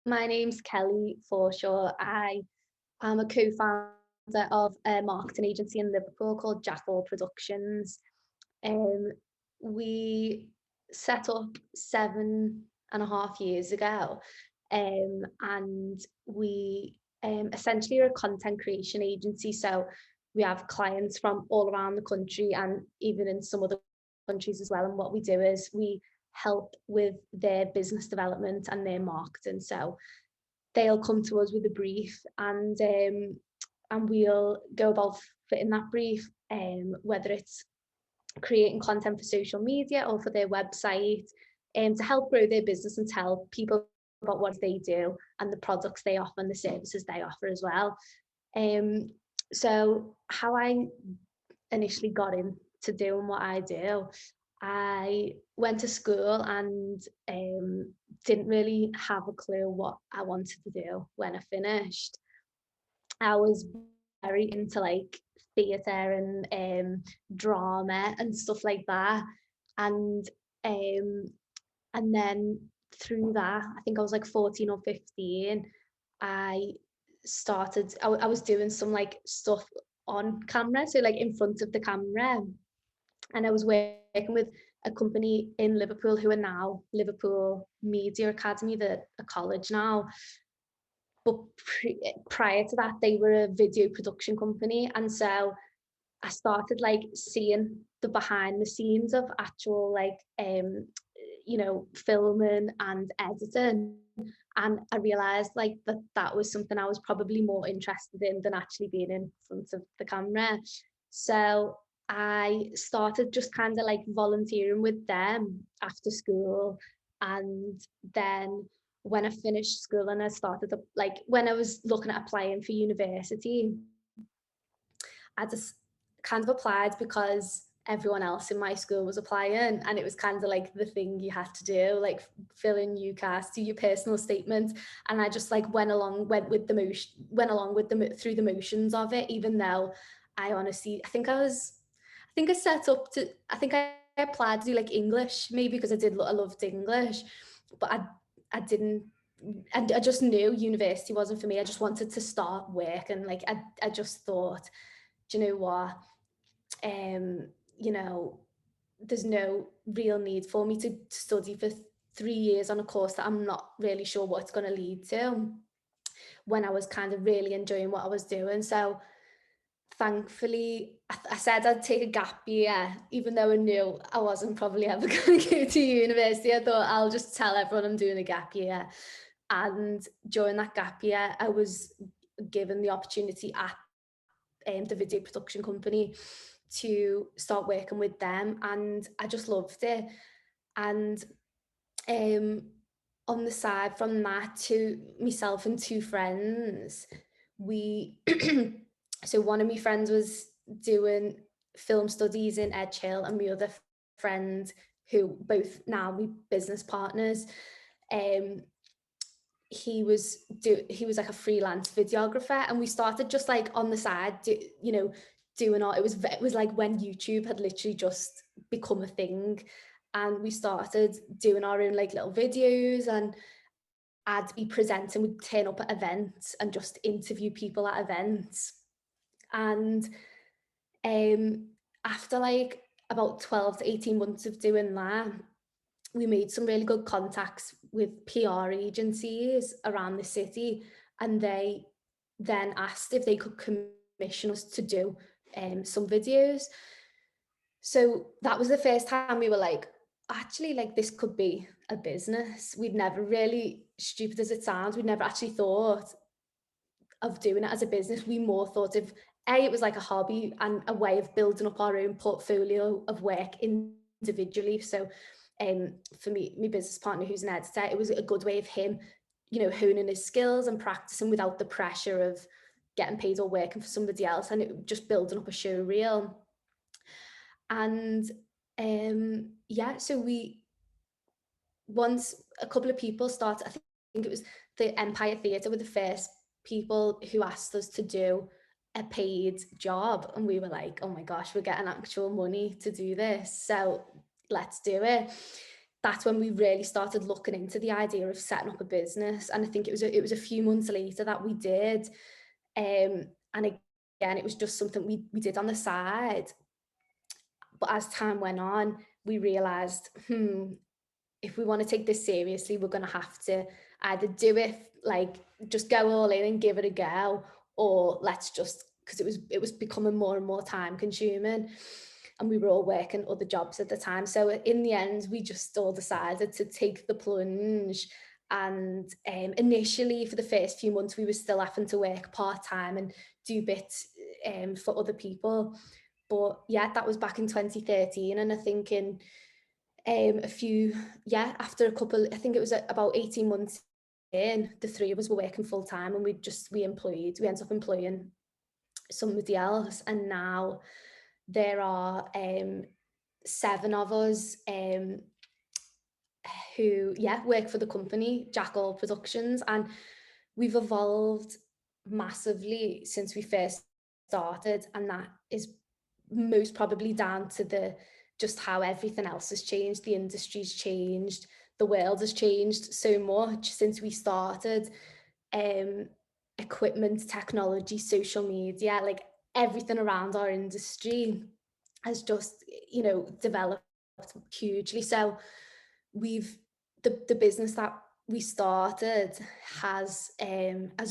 My name's Kelly Forshaw. I am a co-founder of a marketing agency in Liverpool called Jack All Productions. Um, we set up 7.5 years ago, and we essentially are a content creation agency. So we have clients from all around the country and even in some other countries as well. And what we do is we help with their business development and their marketing. So they'll come to us with a brief, and we'll go about fitting that brief, whether it's creating content for social media or for their website, to help grow their business and tell people about what they do and the products they offer and the services they offer as well. Um, so how I initially got into doing what I do, I went to school and didn't really have a clue what I wanted to do when I finished. I was very into like theatre and drama and stuff like that. And um, and then through that, I think I was like 14 or 15, I I was doing some like stuff on camera, so like in front of the camera. And I was working with a company in Liverpool who are now Liverpool Media Academy, a college now. But prior to that, they were a video production company. And so I started like seeing the behind the scenes of actual like filming and editing, and I realized like that was something I was probably more interested in than actually being in front of the camera. So I started just kind of like volunteering with them after school, and then when I finished school and I started like when I was looking at applying for university, I just kind of applied because everyone else in my school was applying, and it was kind of like the thing you had to do, like fill in UCAS, do your personal statement. And I just like went along with through the motions of it, even though I honestly, I think I set up to, I think I applied to do like English, maybe because I loved English, but I didn't, and I just knew university wasn't for me. I just wanted to start work, and like I just thought, do you know what? Um, you know, there's no real need for me to study for 3 years on a course that I'm not really sure what it's going to lead to, when I was kind of really enjoying what I was doing. So thankfully, I said I'd take a gap year, even though I knew I wasn't probably ever going to go to university. I thought I'll just tell everyone I'm doing a gap year. And during that gap year, I was given the opportunity at the video production company to start working with them, and I just loved it. And um, on the side from that, to myself and two friends, we so one of my friends was doing film studies in Edge Hill, and my other friend, who both now we business partners, um, he was like a freelance videographer, and we started just like on the side, doing all, it was like when YouTube had literally just become a thing, and we started doing our own like little videos, and I'd be presenting, we'd turn up at events and just interview people at events. And um after like about 12 to 18 months of doing that, we made some really good contacts with PR agencies around the city, and they then asked if they could commission us to do some videos. So that was the first time we were like, actually, like this could be a business. We'd never really, stupid as it sounds, we'd never actually thought of doing it as a business. We more thought of, it was like a hobby and a way of building up our own portfolio of work individually. So for me, my business partner, who's an editor, it was a good way of him, honing his skills and practicing without the pressure of getting paid or working for somebody else, and it just building up a show reel. And yeah, so we once a couple of people started, I think it was the Empire Theatre were the first people who asked us to do a paid job, and we were like, oh my gosh, we're getting actual money to do this, so let's do it. that's when we really started looking into the idea of setting up a business. And I think it was a few months later that we did. And again, it was just something we did on the side. But as time went on, we realized, if we want to take this seriously, we're going to have to either do it, like just go all in and give it a go, or let's just, because it was becoming more and more time consuming, and we were all working other jobs at the time. So in the end, we just all decided to take the plunge. And initially, for the first few months, we were still having to work part time and do bits for other people. But yeah, that was back in 2013, and I think in a few, yeah, after a couple, I think it was about 18 months in, the three of us were working full time, and we ended up employing somebody else. And now there are 7 of us who, yeah, work for the company, Jack All Productions, and we've evolved massively since we first started, and that is most probably down to the just how everything else has changed. The industry's changed, the world has changed so much since we started. Um, Equipment, technology, social media, like everything around our industry has just, developed hugely. So we've the business that we started has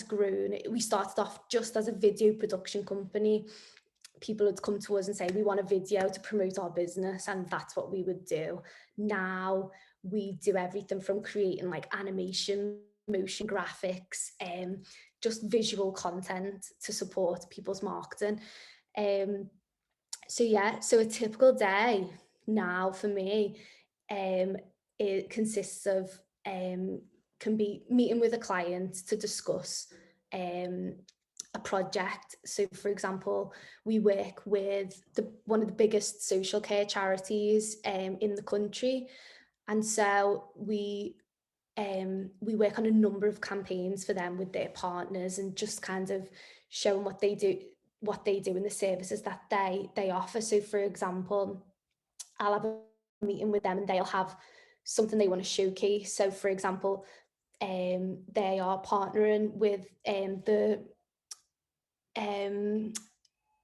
grown. We started off just as a video production company. People would come to us and say, we want a video to promote our business, and that's what we would do. Now we do everything from creating like animation, motion graphics, just visual content to support people's marketing. um so yeah, so a typical day now for me, um, it consists of, can be meeting with a client to discuss um, a project. So, for example, we work with one of the biggest social care charities in the country, and so we work on a number of campaigns for them with their partners, and just kind of showing what they do and the services that they offer. So for example, I'll have a meeting with them and they'll have something they want to showcase. So for example, they are partnering with the um,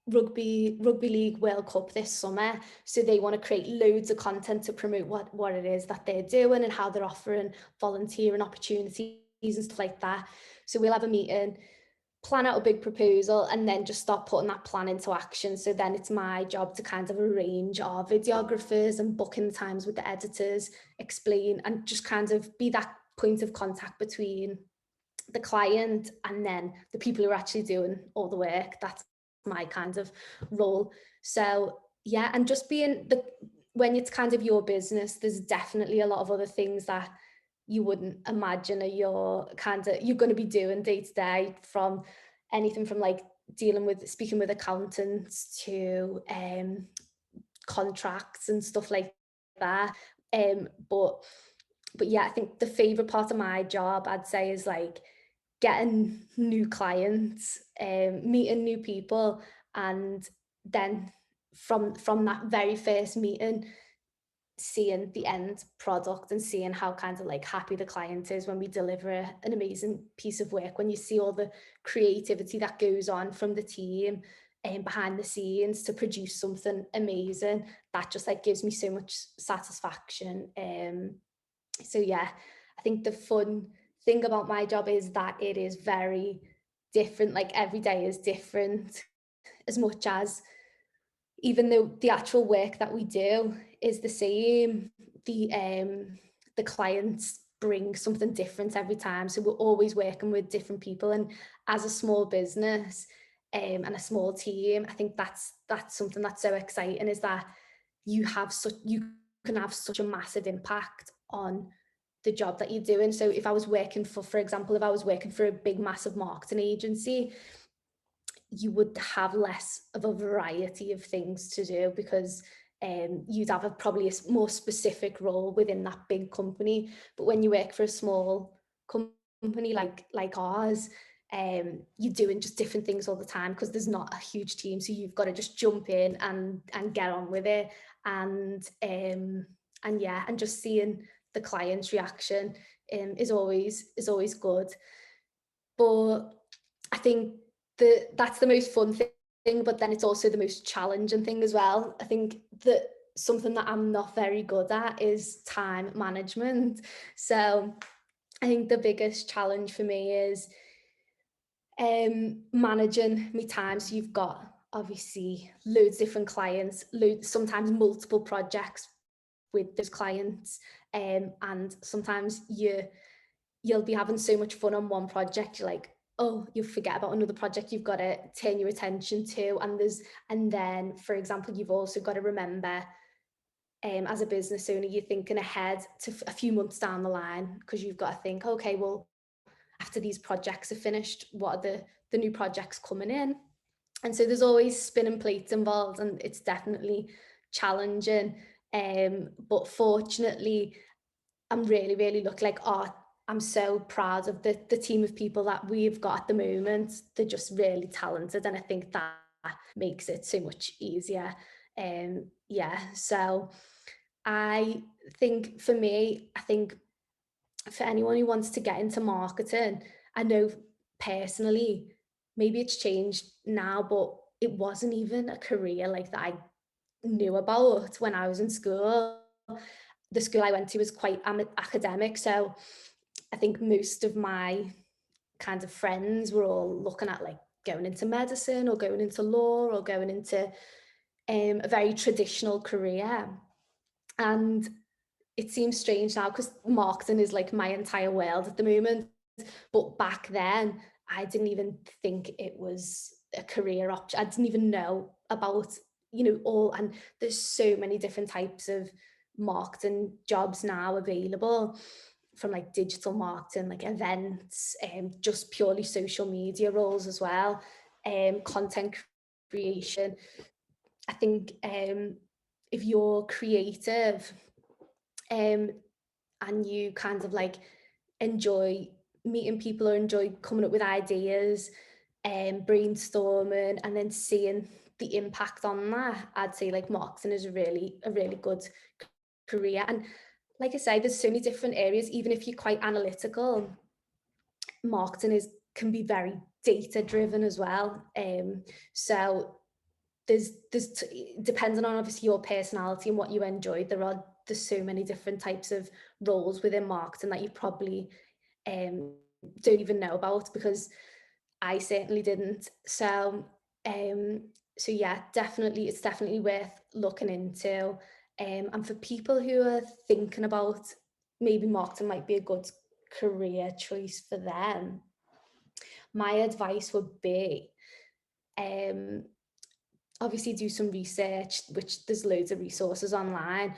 rugby league World Cup this summer. So they want to create loads of content to promote what it is that they're doing and how they're offering volunteering opportunities and stuff like that. So we'll have a meeting, plan out a big proposal, and then just start putting that plan into action. So then it's my job to kind of arrange our videographers and book in the times with the editors, explain, and just kind of be that point of contact between the client and then the people who are actually doing all the work. That's my kind of role. So yeah, and just being when it's kind of your business, there's definitely a lot of other things that you wouldn't imagine you're going to be doing day to day, from anything from like speaking with accountants to contracts and stuff like that. But yeah, I think the favorite part of my job, I'd say, is like getting new clients, meeting new people, and then from that very first meeting, seeing the end product and seeing how kind of like happy the client is when we deliver an amazing piece of work, when you see all the creativity that goes on from the team and behind the scenes to produce something amazing, that just like gives me so much satisfaction. So yeah, I think the fun thing about my job is that it is very different. Like every day is different, as much as, even though the actual work that we do is the same, the clients bring something different every time. So we're always working with different people, and as a small business and a small team, I think that's something that's so exciting, is that you can have such a massive impact on the job that you're doing. So if I was working for example, if I was working for a big massive marketing agency, you would have less of a variety of things to do, because you'd have probably a more specific role within that big company. But when you work for a small company like ours, you're doing just different things all the time, because there's not a huge team, so you've got to just jump in and get on with it. And yeah, and just seeing the client's reaction is always good. But I think that's the most fun thing, but then it's also the most challenging thing as well. I think that something that I'm not very good at is time management. So I think the biggest challenge for me is managing my time. So you've got obviously loads of different clients, sometimes multiple projects with those clients, and sometimes you'll be having so much fun on one project, you're like, oh, you forget about another project you've got to turn your attention to, and then, for example, you've also got to remember, as a business owner, you're thinking ahead to a few months down the line, because you've got to think, okay, well, after these projects are finished, what are the new projects coming in? And so there's always spinning plates involved, and it's definitely challenging. But fortunately, I'm really, really lucky. Like, oh, I'm so proud of the team of people that we've got at the moment. They're just really talented, and I think that makes it so much easier. Yeah, so I think for me, I think for anyone who wants to get into marketing, I know personally, maybe it's changed now, but it wasn't even a career like that I knew about when I was in school. The school I went to was quite academic, so I think most of my kind of friends were all looking at like going into medicine or going into law or going into a very traditional career. And it seems strange now because marketing is like my entire world at the moment. But back then, I didn't even think it was a career option. I didn't even know about, all, and there's so many different types of marketing jobs now available, from like digital marketing, like events, just purely social media roles as well, content creation. I think if you're creative, um, and you kind of like enjoy meeting people or enjoy coming up with ideas and brainstorming and then seeing the impact on that, I'd say like marketing is a really good career. And like I say, there's so many different areas. Even if you're quite analytical, marketing is can be very data driven as well. So depending on obviously your personality and what you enjoy, there's so many different types of roles within marketing that you probably um, don't even know about, because I certainly didn't. Um, so yeah, definitely, it's definitely worth looking into. And for people who are thinking about maybe marketing might be a good career choice for them, my advice would be, um, obviously do some research, which there's loads of resources online.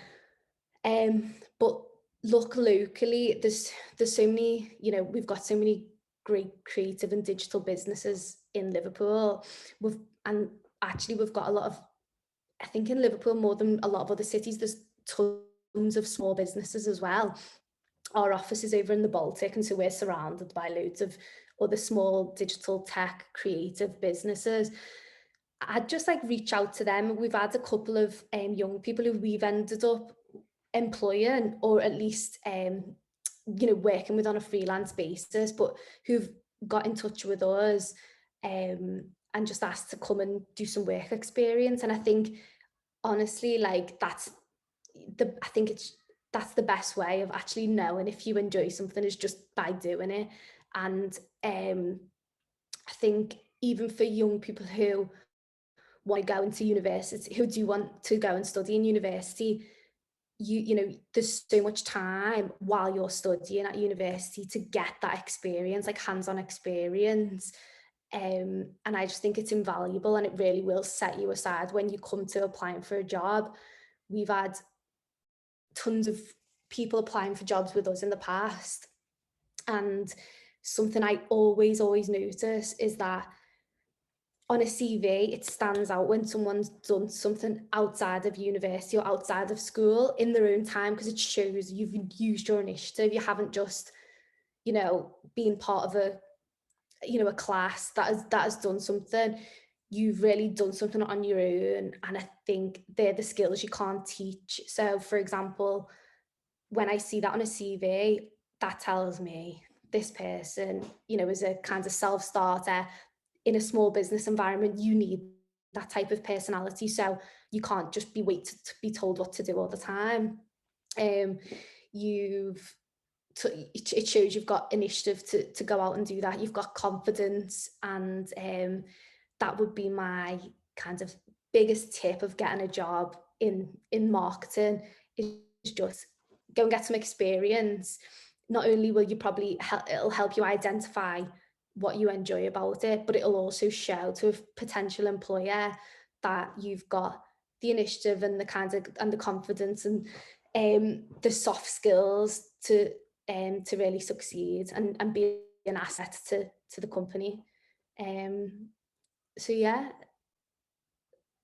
But look locally, there's so many, we've got so many great creative and digital businesses in Liverpool. We've and actually we've got a lot of, I think in Liverpool more than a lot of other cities, there's tons of small businesses as well. Our office is over in the Baltic, and so we're surrounded by loads of other small digital tech creative businesses. I'd just like reach out to them. We've had a couple of young people who we've ended up employing, or at least working with on a freelance basis, but who've got in touch with us and just asked to come and do some work experience. And I think honestly, like I think that's the best way of actually knowing if you enjoy something, is just by doing it. And I think even for young people who want to go into university, who do want to go and study in university, there's so much time while you're studying at university to get that experience, like hands-on experience. And I just think it's invaluable, and it really will set you aside when you come to applying for a job. We've had tons of people applying for jobs with us in the past, and something I always notice is that on a CV, it stands out when someone's done something outside of university or outside of school in their own time, because it shows you've used your initiative. You haven't just, been part of a class that has done something. You've really done something on your own. And I think they're the skills you can't teach. So for example, when I see that on a CV, that tells me this person, is a kind of self-starter in a small business environment. You need that type of personality. So you can't just be wait to be told what to do all the time. Um, you've it shows you've got initiative to go out and do that. You've got confidence, and that would be my kind of biggest tip of getting a job in marketing is just go and get some experience. Not only will you probably it'll help you identify what you enjoy about it, but it'll also show to a potential employer that you've got the initiative and the kind of and the confidence and the soft skills to really succeed and be an asset to the company. Um, so yeah,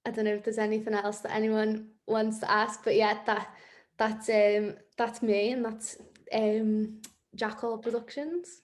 I don't know if there's anything else that anyone wants to ask, but yeah, that's me, and that's Jackal Productions.